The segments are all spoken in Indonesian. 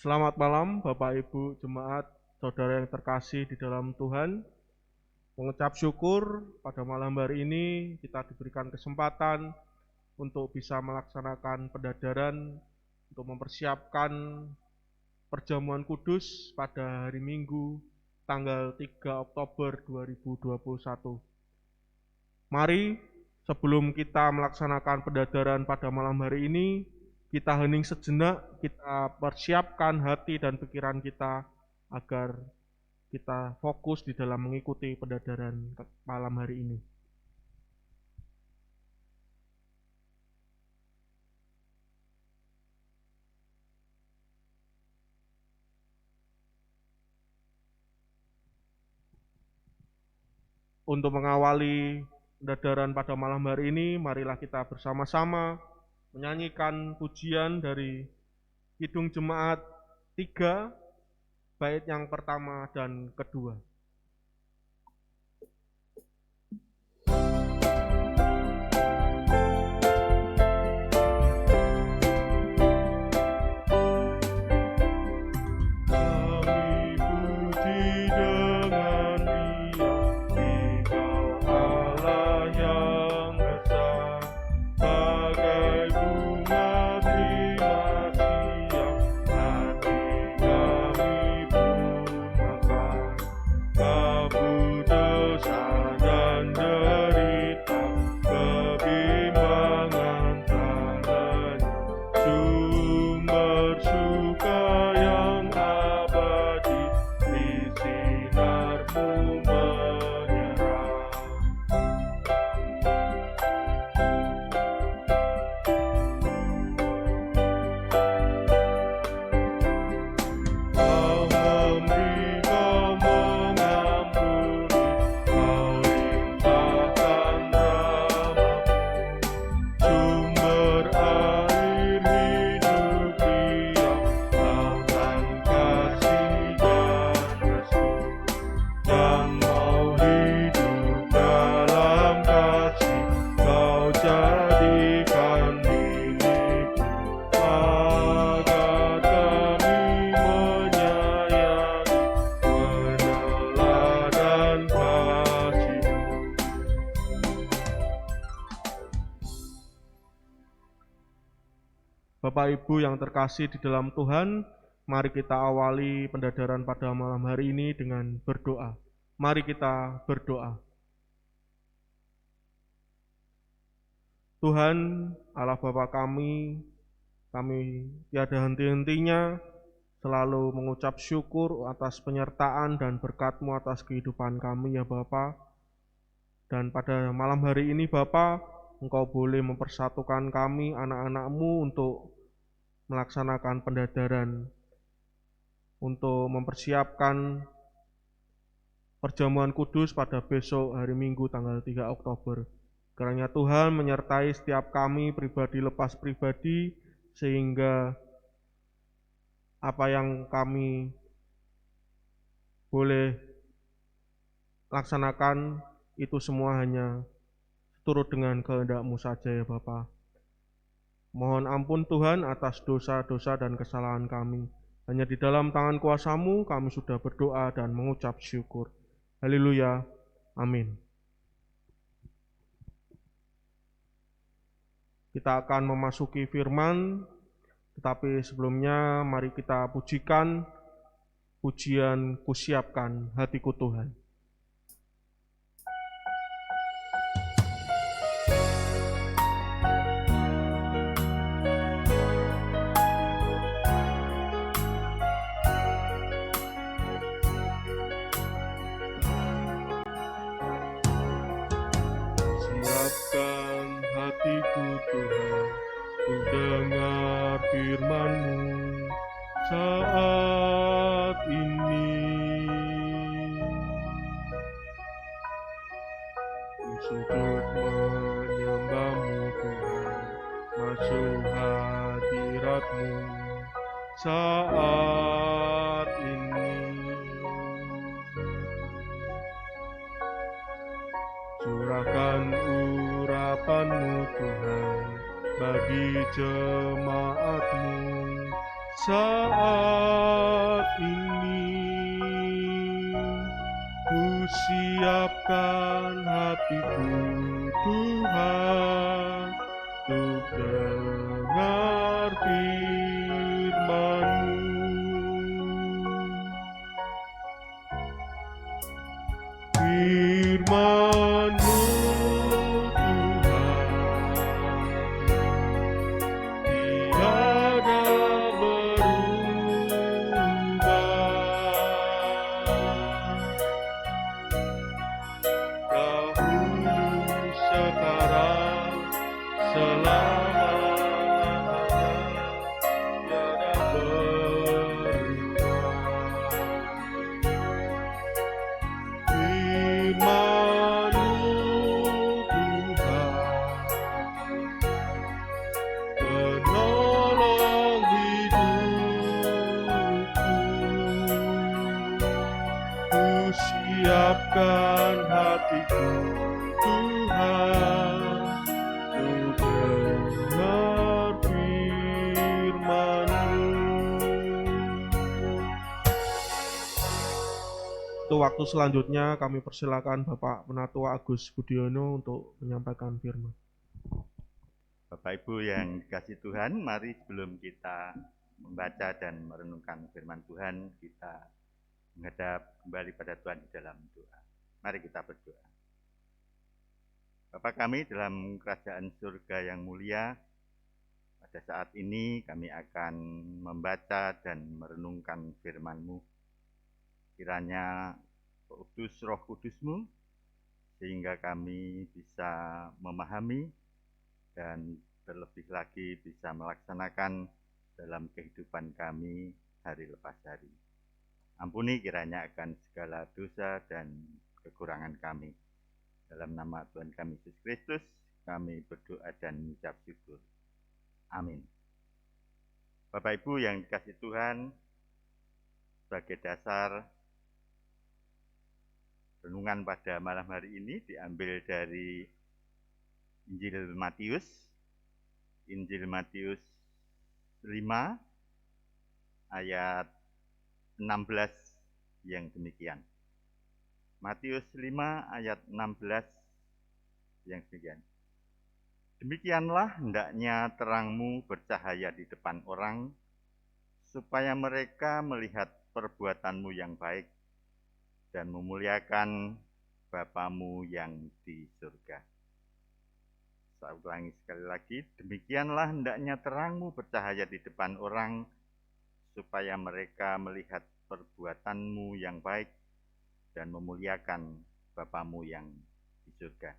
Selamat malam Bapak Ibu Jemaat, Saudara yang terkasih di dalam Tuhan. Mengucap syukur pada malam hari ini kita diberikan kesempatan untuk bisa melaksanakan pendadaran untuk mempersiapkan perjamuan kudus pada hari Minggu tanggal 3 Oktober 2021. Mari sebelum kita melaksanakan pendadaran pada malam hari ini, kita hening sejenak, kita persiapkan hati dan pikiran kita agar kita fokus di dalam mengikuti pendadaran malam hari ini. Untuk mengawali pendadaran pada malam hari ini, marilah kita bersama-sama menyanyikan pujian dari Kidung Jemaat 3, bait yang pertama dan kedua. Bapak Ibu yang terkasih di dalam Tuhan, mari kita awali pendadaran pada malam hari ini dengan berdoa. Mari kita berdoa. Tuhan, Allah Bapa kami tiada henti-hentinya selalu mengucap syukur atas penyertaan dan berkat-Mu atas kehidupan kami ya Bapa. Dan pada malam hari ini Bapa, Engkau boleh mempersatukan kami anak-anak-Mu untuk melaksanakan pendadaran, untuk mempersiapkan perjamuan kudus pada besok hari Minggu tanggal 3 Oktober. Kiranya Tuhan menyertai setiap kami pribadi lepas pribadi, sehingga apa yang kami boleh laksanakan itu semua hanya turut dengan kehendak-Mu saja ya Bapa. Mohon ampun Tuhan atas dosa-dosa dan kesalahan kami. Hanya di dalam tangan kuasa-Mu kami sudah berdoa dan mengucap syukur. Haleluya. Amin. Kita akan memasuki firman, tetapi sebelumnya mari kita pujikan pujian Kusiapkan Hatiku Tuhan. Tuhan, ku dengar firman-Mu saat ini. Ku sujud menyembah-Mu Tuhan, masuk hadirat-Mu saat ini. Curahkan urapan-Mu Tuhan bagi jemaat-Mu Saat ini ku siapkan hatiku, Tuhan, untuk dengar firman-Mu. Firman-Mu, Tuhan, tiada berubah. Dahulu, sekarang, selama-lamanya, tiada berubah. Firman-Mu, Tuhan, penolong hidupku. Ku siapkan hatiku, Tuhan, untuk dengar firman-Mu. Untuk waktu selanjutnya kami persilakan Bapak Penatua Agus Budiono untuk menyampaikan firman. Bapak Ibu yang dikasihi Tuhan, mari sebelum kita membaca dan merenungkan firman Tuhan, kita menghadap kembali pada Tuhan di dalam doa. Mari kita berdoa. Bapa kami dalam kerajaan surga yang mulia, pada saat ini kami akan membaca dan merenungkan firman-Mu. Kiranya Kudus Roh Kudus-Mu, sehingga kami bisa memahami dan terlebih lagi bisa melaksanakan dalam kehidupan kami hari lepas hari. Ampuni kiranya akan segala dosa dan kekurangan kami. Dalam nama Tuhan kami Yesus Kristus, kami berdoa dan mengucap syukur. Amin. Bapak Ibu yang dikasihi Tuhan, sebagai dasar renungan pada malam hari ini diambil dari Injil Matius 5 ayat 16 yang demikian. Matius 5 ayat 16 yang demikian. Demikianlah hendaknya terangmu bercahaya di depan orang, supaya mereka melihat perbuatanmu yang baik dan memuliakan Bapamu yang di surga. Saya ulangi sekali lagi, demikianlah hendaknya terangmu bercahaya di depan orang, supaya mereka melihat perbuatanmu yang baik dan memuliakan Bapamu yang di surga.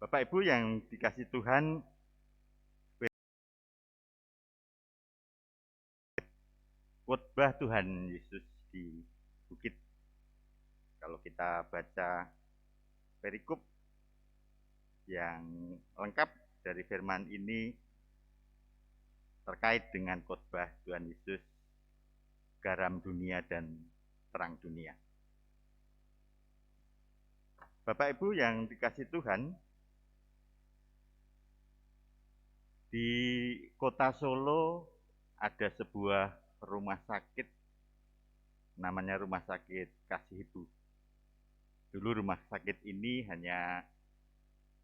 Bapak Ibu yang dikasihi Tuhan, khotbah Tuhan Yesus di bukit. Kalau kita baca perikop yang lengkap dari firman ini terkait dengan khotbah Tuhan Yesus, garam dunia dan terang dunia. Bapak Ibu yang dikasihi Tuhan, di kota Solo ada sebuah rumah sakit, namanya Rumah Sakit Kasih Ibu. Dulu rumah sakit ini hanya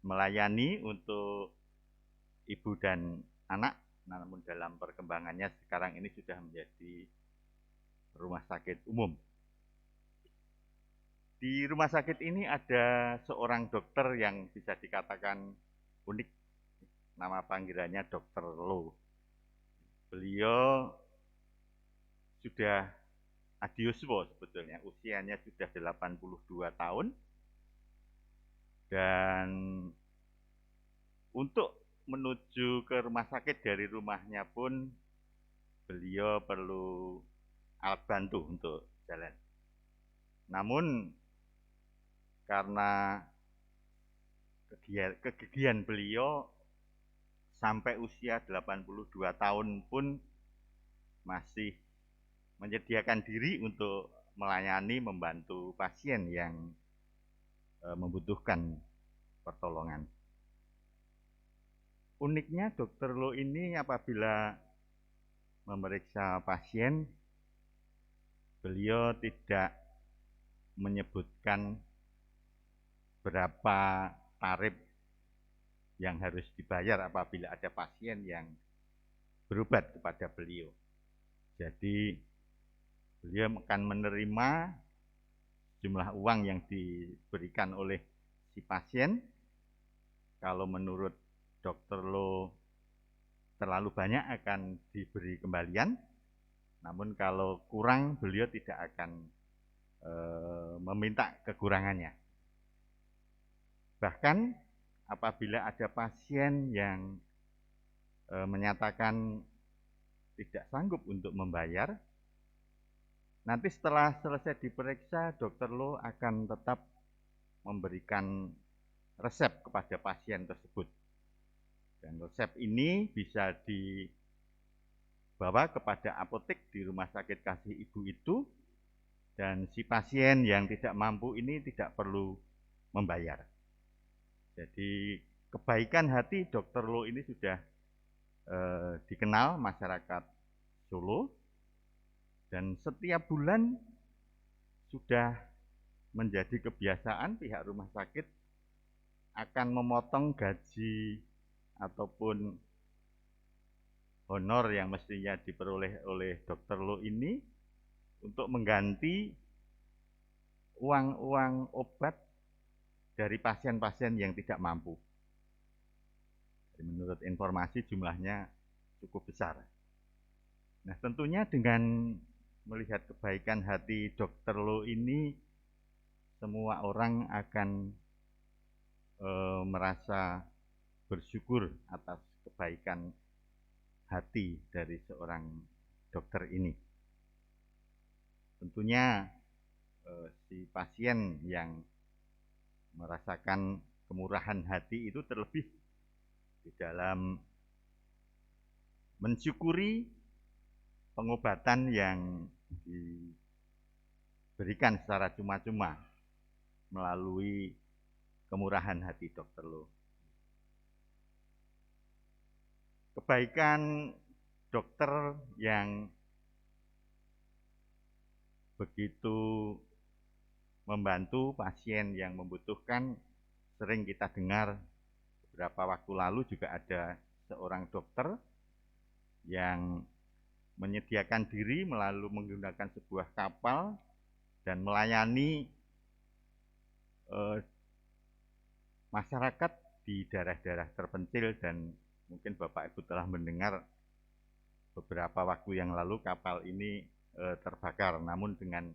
melayani untuk ibu dan anak, namun dalam perkembangannya sekarang ini sudah menjadi rumah sakit umum. Di rumah sakit ini ada seorang dokter yang bisa dikatakan unik, nama panggilannya Dokter Lo. Beliau sudah adiuswo sebetulnya, usianya sudah 82 tahun, dan untuk menuju ke rumah sakit dari rumahnya pun beliau perlu alat bantu untuk jalan. Namun karena kegigihan beliau sampai usia 82 tahun pun masih menyediakan diri untuk melayani, membantu pasien yang membutuhkan pertolongan. Uniknya Dokter Lo ini apabila memeriksa pasien, beliau tidak menyebutkan berapa tarif yang harus dibayar apabila ada pasien yang berobat kepada beliau. Jadi beliau akan menerima jumlah uang yang diberikan oleh si pasien. Kalau menurut Dr. Lo terlalu banyak akan diberi kembalian. Namun kalau kurang beliau tidak akan meminta kekurangannya. Bahkan apabila ada pasien yang menyatakan tidak sanggup untuk membayar, nanti setelah selesai diperiksa, Dr. Lo akan tetap memberikan resep kepada pasien tersebut. Dan resep ini bisa dibawa kepada apotek di rumah sakit kasih ibu itu, dan si pasien yang tidak mampu ini tidak perlu membayar. Jadi kebaikan hati Dr. Lo ini sudah dikenal masyarakat Solo, dan setiap bulan sudah menjadi kebiasaan pihak rumah sakit akan memotong gaji ataupun honor yang mestinya diperoleh oleh Dr. Lo ini untuk mengganti uang-uang obat dari pasien-pasien yang tidak mampu. Menurut informasi jumlahnya cukup besar. Nah, tentunya dengan melihat kebaikan hati Dr. Lo ini, semua orang akan merasa bersyukur atas kebaikan hati dari seorang dokter ini. Tentunya si pasien yang merasakan kemurahan hati itu terlebih di dalam mensyukuri pengobatan yang diberikan secara cuma-cuma melalui kemurahan hati Dr. Lo. Kebaikan dokter yang begitu membantu pasien yang membutuhkan, sering kita dengar. Beberapa waktu lalu juga ada seorang dokter yang menyediakan diri melalui menggunakan sebuah kapal dan melayani masyarakat di daerah-daerah terpencil, dan mungkin Bapak Ibu telah mendengar beberapa waktu yang lalu kapal ini terbakar. Namun dengan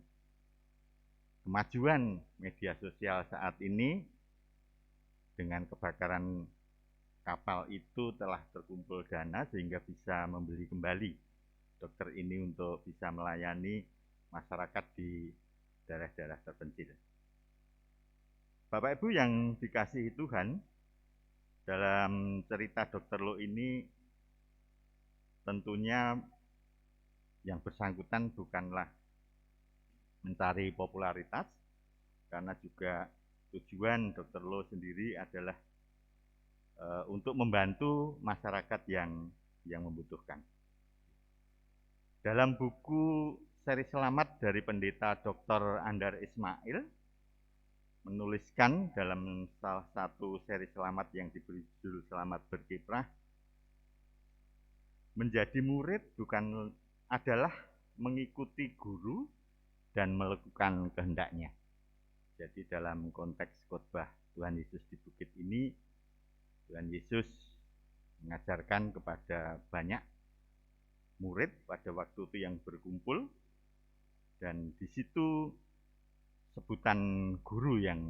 kemajuan media sosial saat ini, dengan kebakaran kapal itu telah terkumpul dana sehingga bisa membeli kembali dokter ini untuk bisa melayani masyarakat di daerah-daerah terpencil. Bapak Ibu yang dikasihi Tuhan, dalam cerita Dr. Lo ini tentunya yang bersangkutan bukanlah mencari popularitas, karena juga tujuan Dr. Lo sendiri adalah untuk membantu masyarakat yang membutuhkan. Dalam buku Seri Selamat dari Pendeta Dr. Andar Ismail, menuliskan dalam salah satu seri selamat yang diberi judul Selamat Berkiprah, menjadi murid adalah mengikuti guru dan melakukan kehendaknya. Jadi dalam konteks khotbah Tuhan Yesus di bukit ini, Tuhan Yesus mengajarkan kepada banyak murid pada waktu itu yang berkumpul, dan di situ sebutan guru yang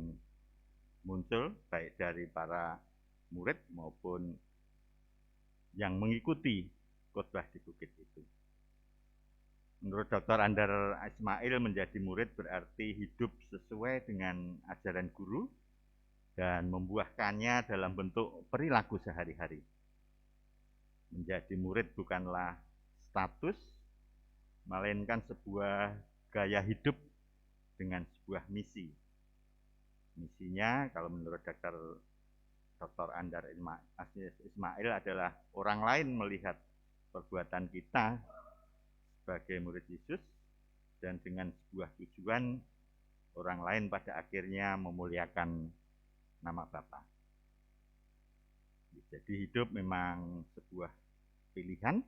muncul baik dari para murid maupun yang mengikuti khotbah di bukit itu. Menurut Dr. Andar Ismail, menjadi murid berarti hidup sesuai dengan ajaran guru dan membuahkannya dalam bentuk perilaku sehari-hari. Menjadi murid bukanlah status, melainkan sebuah gaya hidup dengan sebuah misi. Misinya kalau menurut Dr. Andar Ismail adalah orang lain melihat perbuatan kita sebagai murid Yesus, dan dengan sebuah tujuan orang lain pada akhirnya memuliakan nama Bapa. Jadi hidup memang sebuah pilihan,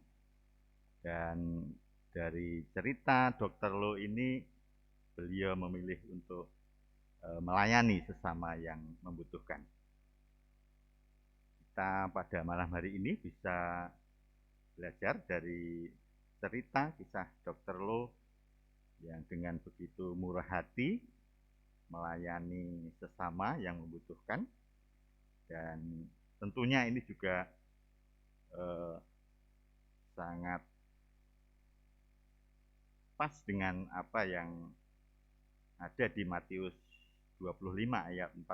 dan dari cerita Dr. Lo ini beliau memilih untuk melayani sesama yang membutuhkan. Kita pada malam hari ini bisa belajar dari cerita kisah Dr. Lo yang dengan begitu murah hati melayani sesama yang membutuhkan, dan tentunya ini juga sangat pas dengan apa yang ada di Matius 25 ayat 40,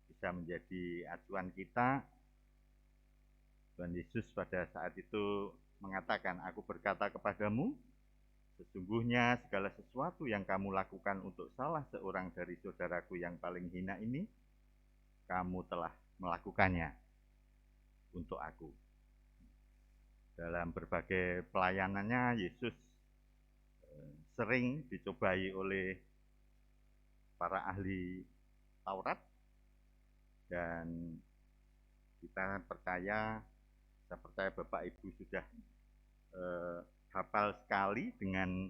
bisa menjadi acuan kita. Tuhan Yesus pada saat itu mengatakan, "Aku berkata kepadamu, sesungguhnya segala sesuatu yang kamu lakukan untuk salah seorang dari saudaraku yang paling hina ini, kamu telah melakukannya untuk aku." Dalam berbagai pelayanannya, Yesus sering dicobai oleh para ahli Taurat, dan kita percaya, saya percaya Bapak Ibu sudah hafal sekali dengan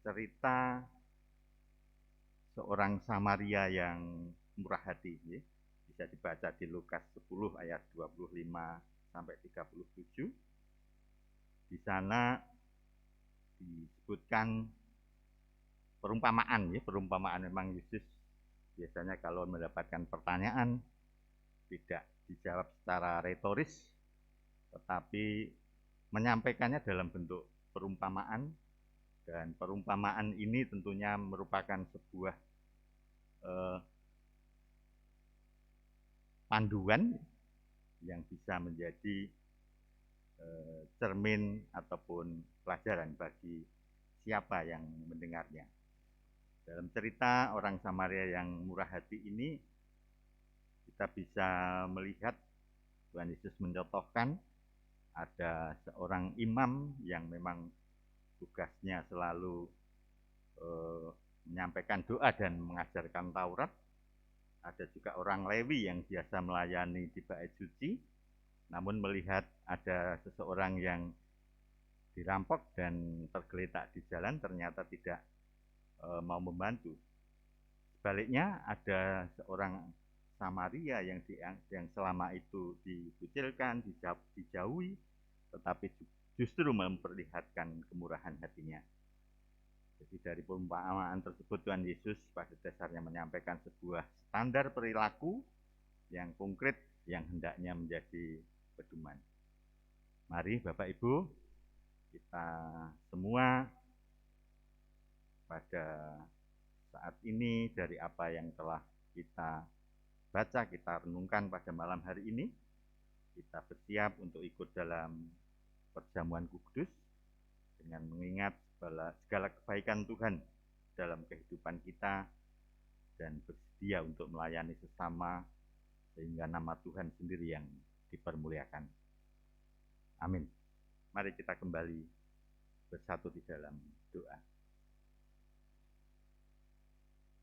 cerita seorang Samaria yang murah hati. Bisa dibaca di Lukas 10 ayat 25 sampai 37. Di sana disebutkan perumpamaan. Perumpamaan memang Yesus biasanya kalau mendapatkan pertanyaan tidak dijawab secara retoris, tetapi menyampaikannya dalam bentuk perumpamaan, dan perumpamaan ini tentunya merupakan sebuah panduan yang bisa menjadi cermin ataupun pelajaran bagi siapa yang mendengarnya. Dalam cerita orang Samaria yang murah hati ini, kita bisa melihat Tuhan Yesus mencontohkan ada seorang imam yang memang tugasnya selalu menyampaikan doa dan mengajarkan Taurat. Ada juga orang Lewi yang biasa melayani di bait suci, namun melihat ada seseorang yang dirampok dan tergeletak di jalan, ternyata tidak mau membantu. Sebaliknya ada seorang Samaria yang selama itu dikucilkan, dijauhi, tetapi justru memperlihatkan kemurahan hatinya. Jadi dari perumpamaan tersebut Tuhan Yesus pada dasarnya menyampaikan sebuah standar perilaku yang konkret yang hendaknya menjadi pedoman. Mari Bapak Ibu, kita semua pada saat ini dari apa yang telah kita baca, kita renungkan pada malam hari ini, kita bersiap untuk ikut dalam perjamuan kudus dengan mengingat segala kebaikan Tuhan dalam kehidupan kita, dan bersedia untuk melayani sesama sehingga nama Tuhan sendiri yang dipermuliakan. Amin. Mari kita kembali bersatu di dalam doa.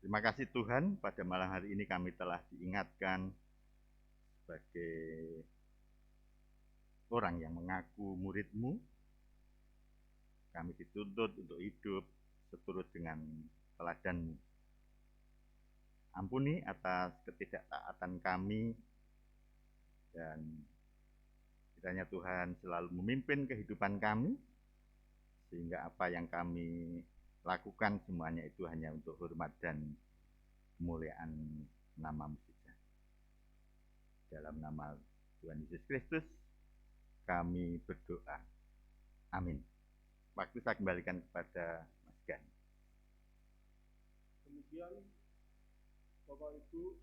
Terima kasih Tuhan, pada malam hari ini kami telah diingatkan sebagai orang yang mengaku murid-Mu. Kami dituntut untuk hidup seturut dengan teladan-Mu. Ampuni atas ketidaktaatan kami, dan kiranya Tuhan selalu memimpin kehidupan kami, sehingga apa yang kami lakukan semuanya itu hanya untuk hormat dan kemuliaan nama-Mu saja. Dalam nama Tuhan Yesus Kristus kami berdoa. Amin. Waktu saya kembalikan kepada Mas Gan. Kemudian Bapak Ibu,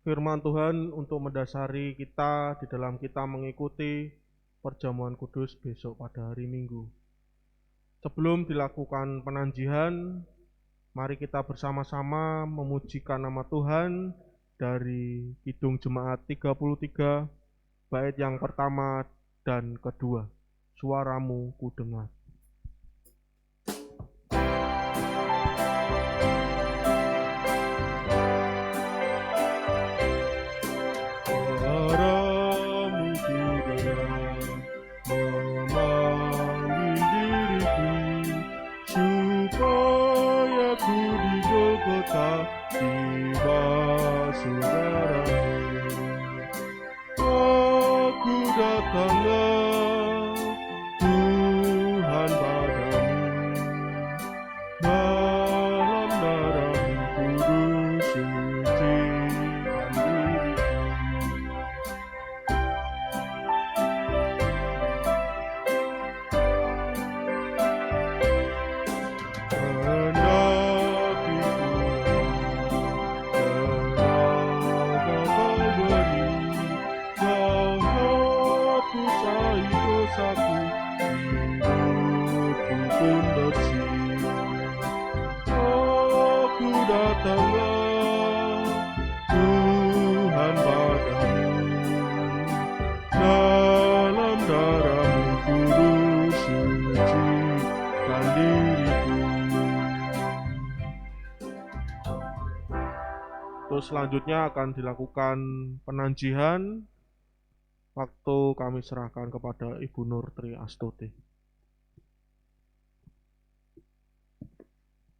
firman Tuhan untuk mendasari kita di dalam kita mengikuti perjamuan kudus besok pada hari Minggu. Sebelum dilakukan penanjihan, mari kita bersama-sama memujikan nama Tuhan dari Kidung Jemaat 33, bait yang pertama dan kedua. suaramu kudengar. Suaramu kudengar, memanggil diriku, supaya ku di Golgota tiba saudaramu. Aku datanglah Tuhan padamu, dalam darah-Mu kudus sucikan diriku. Kendati tenaga Kau beri, Kau hapus aib dosaku, hidupku pun bersih. Aku datanglah Tuhan padamu, dalam darah-Mu kudus sucikan diriku. Terus selanjutnya akan dilakukan penanjihan, waktu kami serahkan kepada Ibu Nur Tri Astuti.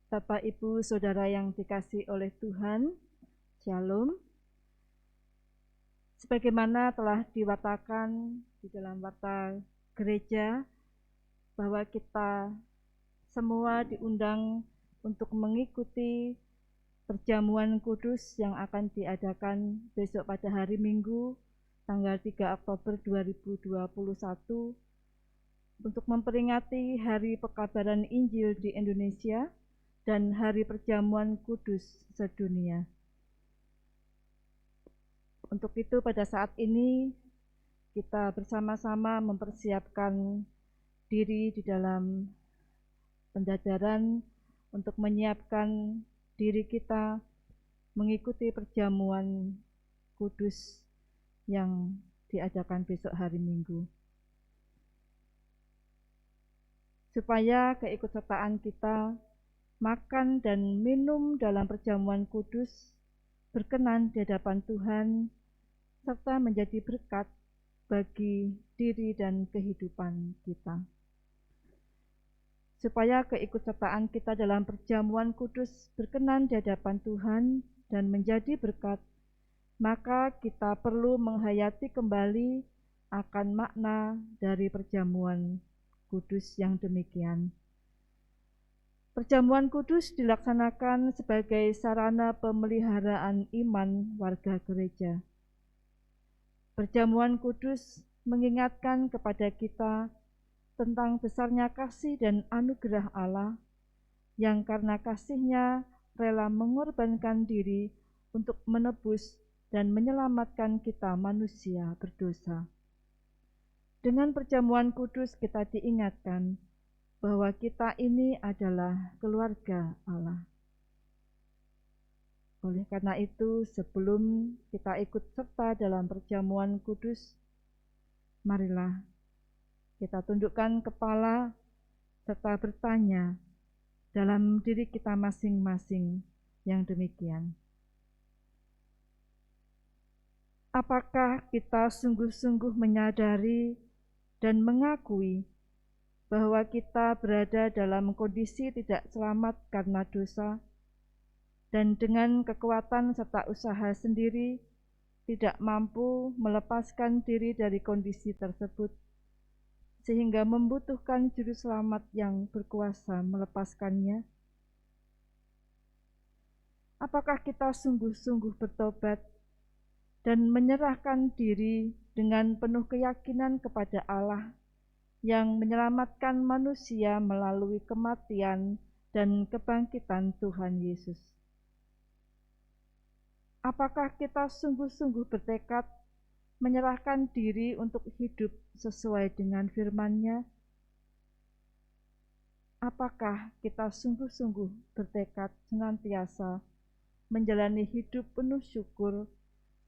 Bapak, Ibu, Saudara yang dikasihi oleh Tuhan, Shalom. Sebagaimana telah diwatakan di dalam warta gereja, bahwa kita semua diundang untuk mengikuti perjamuan kudus yang akan diadakan besok pada hari Minggu, tanggal 3 Oktober 2021, untuk memperingati Hari Pekabaran Injil di Indonesia dan Hari Perjamuan Kudus sedunia. Untuk itu pada saat ini kita bersama-sama mempersiapkan diri di dalam pendadaran untuk menyiapkan diri kita mengikuti perjamuan kudus yang diadakan besok hari Minggu. Supaya keikutsertaan kita makan dan minum dalam perjamuan kudus berkenan di hadapan Tuhan, serta menjadi berkat bagi diri dan kehidupan kita. Supaya keikutsertaan kita dalam perjamuan kudus berkenan di hadapan Tuhan dan menjadi berkat, maka kita perlu menghayati kembali akan makna dari perjamuan kudus yang demikian. Perjamuan kudus dilaksanakan sebagai sarana pemeliharaan iman warga gereja. Perjamuan kudus mengingatkan kepada kita tentang besarnya kasih dan anugerah Allah yang karena kasih-Nya rela mengorbankan diri untuk menebus dan menyelamatkan kita manusia berdosa. Dengan perjamuan kudus kita diingatkan bahwa kita ini adalah keluarga Allah. Oleh karena itu, sebelum kita ikut serta dalam perjamuan kudus, marilah kita tundukkan kepala serta bertanya dalam diri kita masing-masing yang demikian. Apakah kita sungguh-sungguh menyadari dan mengakui bahwa kita berada dalam kondisi tidak selamat karena dosa, dan dengan kekuatan serta usaha sendiri tidak mampu melepaskan diri dari kondisi tersebut, sehingga membutuhkan juru selamat yang berkuasa melepaskannya? Apakah kita sungguh-sungguh bertobat dan menyerahkan diri dengan penuh keyakinan kepada Allah yang menyelamatkan manusia melalui kematian dan kebangkitan Tuhan Yesus? Apakah kita sungguh-sungguh bertekad menyerahkan diri untuk hidup sesuai dengan firman-Nya? Apakah kita sungguh-sungguh bertekad senantiasa menjalani hidup penuh syukur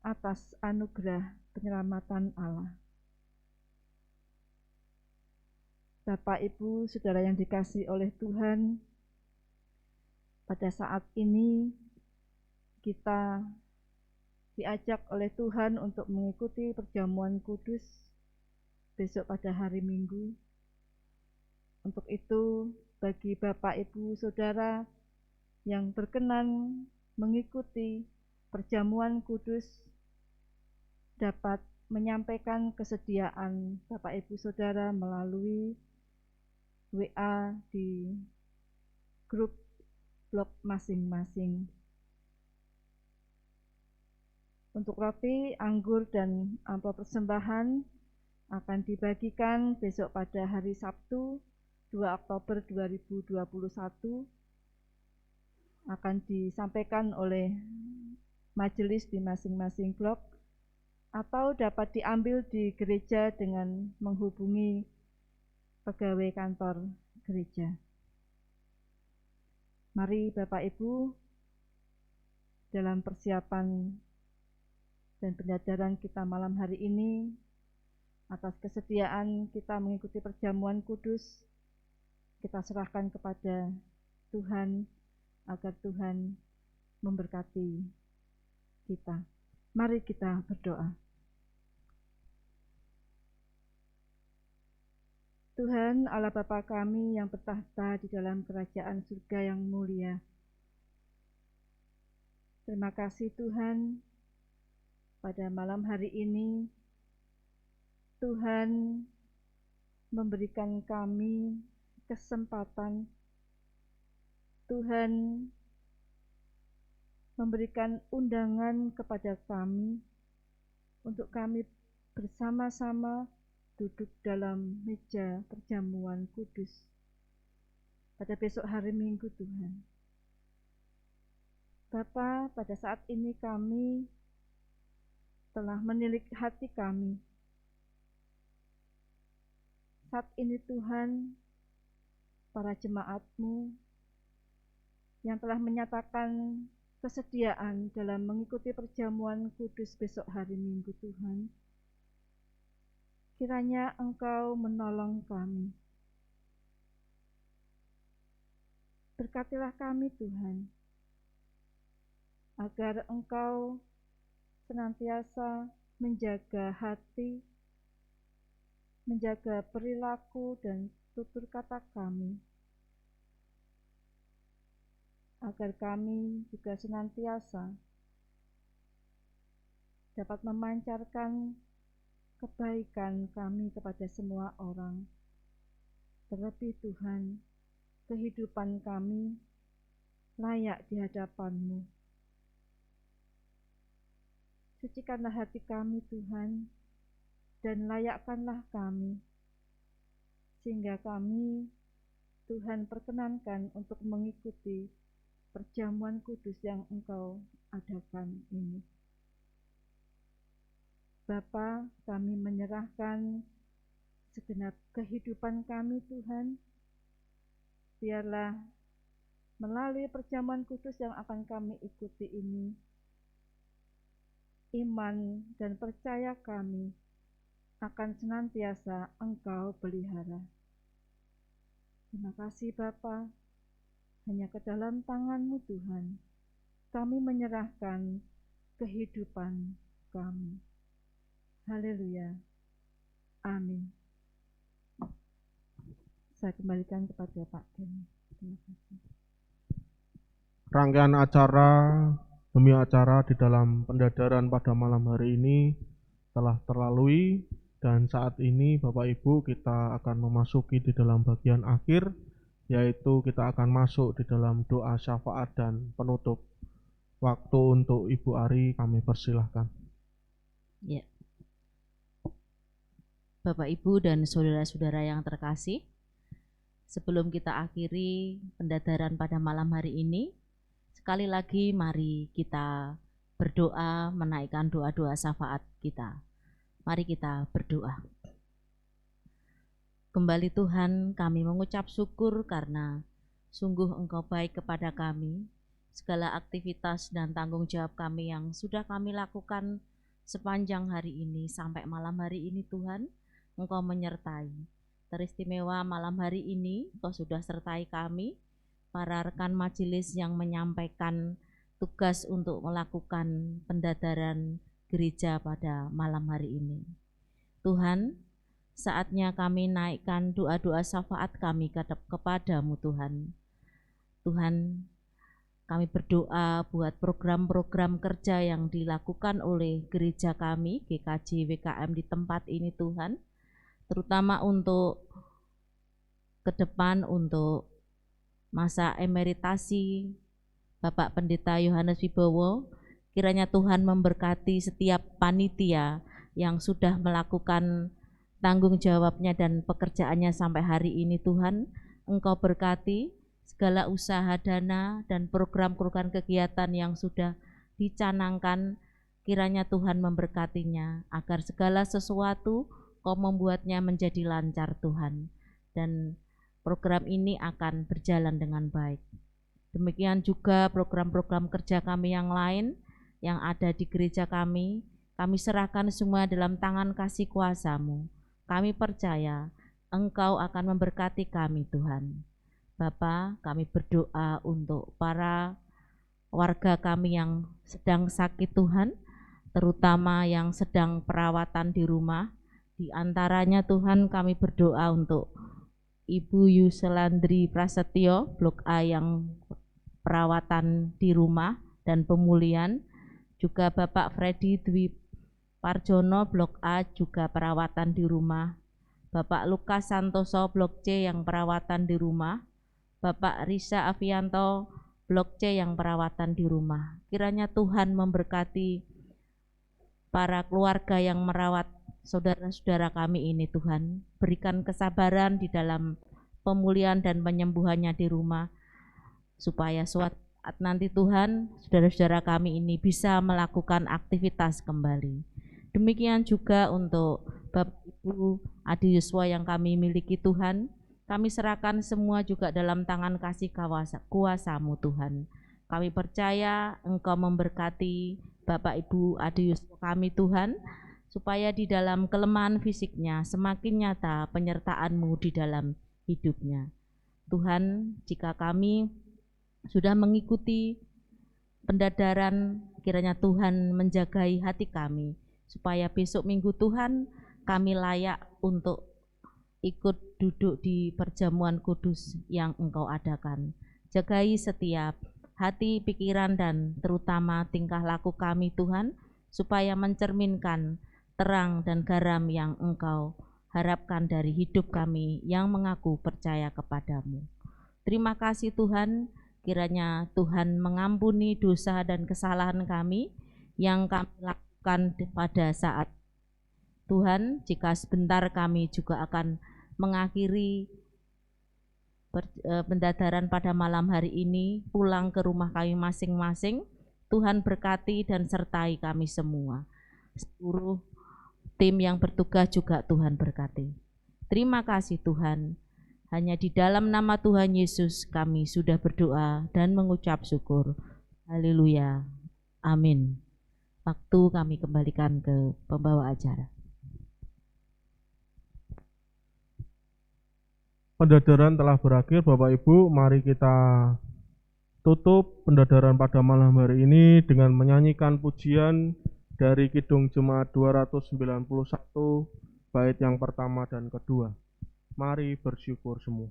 atas anugerah penyelamatan Allah? Bapak, Ibu, Saudara yang dikasihi oleh Tuhan, pada saat ini kita diajak oleh Tuhan untuk mengikuti perjamuan kudus besok pada hari Minggu. Untuk itu, bagi Bapak, Ibu, Saudara yang berkenan mengikuti perjamuan kudus dapat menyampaikan kesediaan Bapak, Ibu, Saudara melalui WA di grup blog masing-masing. Untuk roti, anggur, dan amplop persembahan akan dibagikan besok pada hari Sabtu 2 Oktober 2021, akan disampaikan oleh majelis di masing-masing blok atau dapat diambil di gereja dengan menghubungi pegawai kantor gereja. Mari Bapak Ibu, dalam persiapan dan penyadaran kita malam hari ini, atas kesediaan kita mengikuti perjamuan kudus, kita serahkan kepada Tuhan, agar Tuhan memberkati kita. Mari kita berdoa. Tuhan Allah Bapa kami yang bertahta di dalam kerajaan surga yang mulia. Terima kasih Tuhan, pada malam hari ini Tuhan memberikan kami kesempatan, Tuhan memberikan undangan kepada kami untuk kami bersama-sama duduk dalam meja perjamuan kudus pada besok hari Minggu Tuhan. Bapa, pada saat ini kami telah menilik hati kami. Saat ini Tuhan, para jemaat-Mu yang telah menyatakan kesediaan dalam mengikuti perjamuan kudus besok hari Minggu Tuhan, kiranya Engkau menolong kami. Berkatilah kami Tuhan, agar Engkau senantiasa menjaga hati, menjaga perilaku dan tutur kata kami, agar kami juga senantiasa dapat memancarkan kebaikan kami kepada semua orang. Terlebih Tuhan, kehidupan kami layak di hadapan-Mu. Sucikanlah hati kami Tuhan, dan layakkanlah kami, sehingga kami, Tuhan, perkenankan untuk mengikuti perjamuan kudus yang Engkau adakan ini. Bapa, kami menyerahkan segenap kehidupan kami Tuhan, biarlah melalui perjamuan kudus yang akan kami ikuti ini, iman dan percaya kami akan senantiasa Engkau pelihara. Terima kasih Bapa, hanya ke dalam tangan-Mu Tuhan, kami menyerahkan kehidupan kami. Haleluya. Amin. Saya kembalikan kepada Pak Ken. Terima kasih. Rangkaian acara demi acara di dalam pendadaran pada malam hari ini telah terlalui, dan saat ini Bapak Ibu kita akan memasuki di dalam bagian akhir, yaitu kita akan masuk di dalam doa syafaat dan penutup. Waktu untuk Ibu Ari kami persilahkan. Ya. Bapak, Ibu, dan saudara-saudara yang terkasih, sebelum kita akhiri pendadaran pada malam hari ini, sekali lagi mari kita berdoa, menaikkan doa-doa syafaat kita. Mari kita berdoa. Kembali Tuhan, kami mengucap syukur karena sungguh Engkau baik kepada kami. Segala aktivitas dan tanggung jawab kami yang sudah kami lakukan sepanjang hari ini sampai malam hari ini Tuhan, Engkau menyertai. teristimewa malam hari ini Engkau sudah sertai kami, para rekan majelis yang menyampaikan tugas untuk melakukan pendadaran gereja pada malam hari ini. Tuhan, saatnya kami naikkan doa-doa syafaat kami kepadamu Tuhan. Tuhan, kami berdoa buat program-program kerja yang dilakukan oleh gereja kami, GKJ WKM di tempat ini Tuhan, terutama untuk ke depan, untuk masa emeritasi Bapak Pendeta Yohanes Wibowo. Kiranya Tuhan memberkati setiap panitia yang sudah melakukan tanggung jawabnya dan pekerjaannya sampai hari ini Tuhan. Engkau berkati segala usaha dana dan program-program kegiatan yang sudah dicanangkan. Kiranya Tuhan memberkatinya agar segala sesuatu Kau membuatnya menjadi lancar Tuhan, dan program ini akan berjalan dengan baik. Demikian juga program-program kerja kami yang lain yang ada di gereja kami serahkan semua dalam tangan kasih kuasa-Mu. Kami percaya Engkau akan memberkati kami Tuhan. Bapa, kami berdoa untuk para warga kami yang sedang sakit Tuhan, terutama yang sedang perawatan di rumah. Di antaranya Tuhan kami berdoa untuk Ibu Yuselandri Prasetyo, Blok A yang perawatan di rumah dan pemulihan, juga Bapak Freddy Dwi Parjono, Blok A juga perawatan di rumah, Bapak Lukas Santoso, Blok C yang perawatan di rumah, Bapak Risa Avianto, Blok C yang perawatan di rumah. Kiranya Tuhan memberkati para keluarga yang merawat saudara-saudara kami ini Tuhan. Berikan kesabaran di dalam pemulihan dan penyembuhannya di rumah, supaya suatu saat nanti Tuhan, saudara-saudara kami ini bisa melakukan aktivitas kembali. Demikian juga untuk Bapak Ibu Adi Yuswa yang kami miliki Tuhan, kami serahkan semua juga dalam tangan kasih kuasa-Mu Tuhan. Kami percaya Engkau memberkati Bapak Ibu Adi Yuswa kami Tuhan, supaya di dalam kelemahan fisiknya semakin nyata penyertaan-Mu di dalam hidupnya. Tuhan, jika kami sudah mengikuti pendadaran, kiranya Tuhan menjagai hati kami, supaya besok Minggu Tuhan kami layak untuk ikut duduk di perjamuan kudus yang Engkau adakan. Jagai setiap hati, pikiran, dan terutama tingkah laku kami Tuhan, supaya mencerminkan terang dan garam yang Engkau harapkan dari hidup kami yang mengaku percaya kepadamu. Terima kasih Tuhan, kiranya Tuhan mengampuni dosa dan kesalahan kami yang kami lakukan pada saat Tuhan. Jika sebentar kami juga akan mengakhiri pendadaran pada malam hari ini, pulang ke rumah kami masing-masing. Tuhan berkati dan sertai kami semua. Seluruh tim yang bertugas juga Tuhan berkati. Terima kasih Tuhan. Hanya di dalam nama Tuhan Yesus kami sudah berdoa dan mengucap syukur. Haleluya. Amin. Waktu kami kembalikan ke pembawa acara. Pendadaran telah berakhir Bapak Ibu, mari kita tutup pendadaran pada malam hari ini dengan menyanyikan pujian dari Kidung Jemaat 291 bait yang pertama dan kedua. Mari bersyukur semua.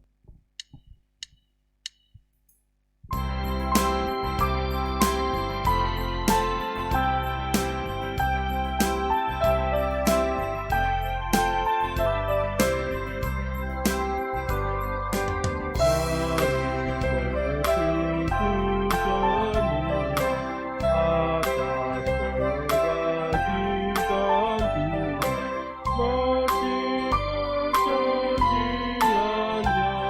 Mati perjanjiannya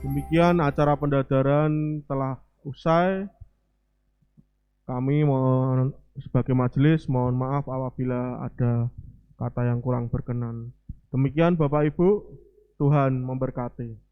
Demikian acara pendadaran telah usai. Kami sebagai majelis mohon maaf apabila ada kata yang kurang berkenan. Demikian Bapak Ibu, Tuhan memberkati.